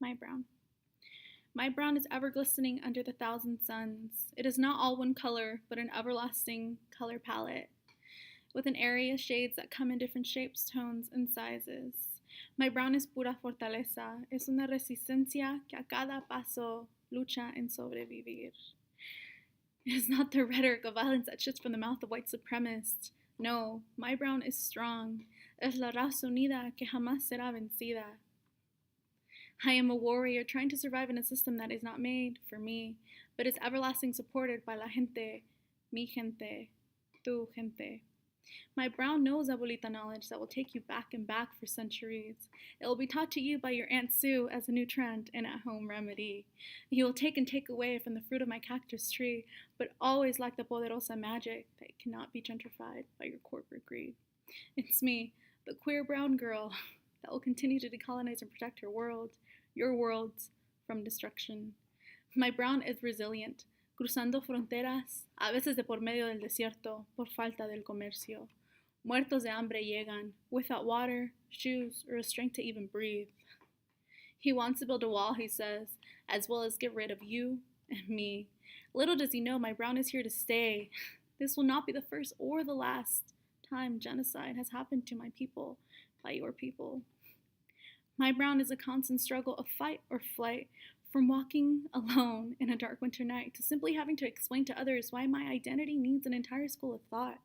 My brown. My brown is ever glistening under the thousand suns. It is not all one color, but an everlasting color palette, with an area of shades that come in different shapes, tones, and sizes. My brown is pura fortaleza. Es una resistencia que a cada paso lucha en sobrevivir. It is not the rhetoric of violence that shits from the mouth of white supremacists. No, my brown is strong. Es la raza unida que jamás será vencida. I am a warrior trying to survive in a system that is not made for me, but is everlasting supported by la gente, mi gente, tu gente. My brown knows abuelita knowledge that will take you back and back for centuries. It will be taught to you by your Aunt Sue as a new trend and at-home remedy. You will take and take away from the fruit of my cactus tree, but always lack the poderosa magic that cannot be gentrified by your corporate greed. It's me, the queer brown girl, that will continue to decolonize and protect her world, your worlds, from destruction. My brown is resilient, cruzando fronteras, a veces de por medio del desierto, por falta del comercio. Muertos de hambre llegan, without water, shoes, or a strength to even breathe. He wants to build a wall, he says, as well as get rid of you and me. Little does he know my brown is here to stay. This will not be the first or the last time genocide has happened to my people by your people. My brown is a constant struggle of fight or flight, from walking alone in a dark winter night to simply having to explain to others why my identity needs an entire school of thought.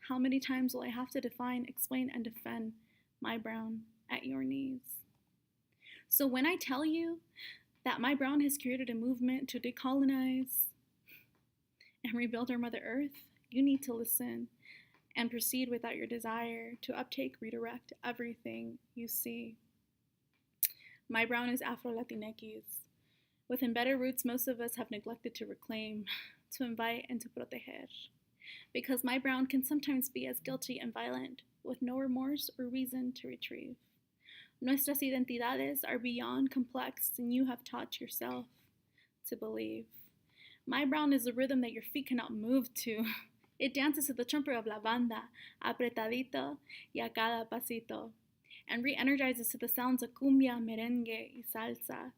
How many times will I have to define, explain, and defend my brown at your knees? So when I tell you that my brown has created a movement to decolonize and rebuild our Mother Earth, you need to listen and proceed without your desire to uptake, redirect everything you see. My brown is Afro-Latinx. With embedded roots most of us have neglected to reclaim, to invite, and to proteger. Because my brown can sometimes be as guilty and violent, with no remorse or reason to retrieve. Nuestras identidades are beyond complex than you have taught yourself to believe. My brown is a rhythm that your feet cannot move to. It dances to the trumpet of la banda, apretadito y a cada pasito, and re-energizes to the sounds of cumbia, merengue, y salsa.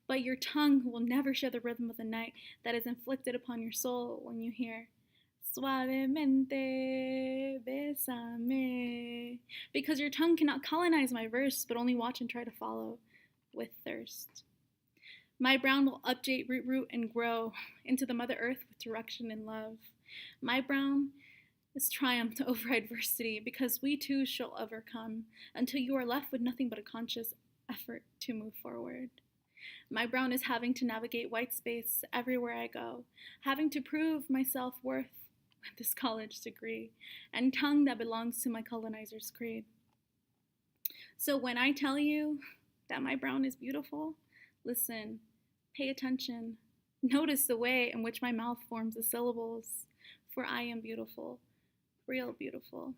But your tongue will never share the rhythm of the night that is inflicted upon your soul when you hear suavemente, bésame. Because your tongue cannot colonize my verse, but only watch and try to follow with thirst. My brown will update, root, and grow into the Mother Earth with direction and love. My brown is triumphed over adversity, because we too shall overcome, until you are left with nothing but a conscious effort to move forward. My brown is having to navigate white space everywhere I go, having to prove my self-worth with this college degree, and tongue that belongs to my colonizer's creed. So when I tell you that my brown is beautiful, listen, pay attention, notice the way in which my mouth forms the syllables, for I am beautiful. Real beautiful.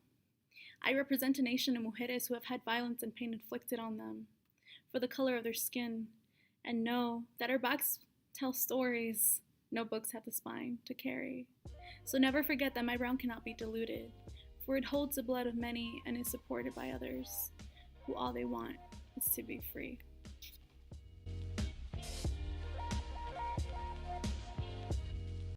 I represent a nation of mujeres who have had violence and pain inflicted on them for the color of their skin, and know that our backs tell stories no books have the spine to carry. So never forget that my brown cannot be diluted, for it holds the blood of many and is supported by others who all they want is to be free.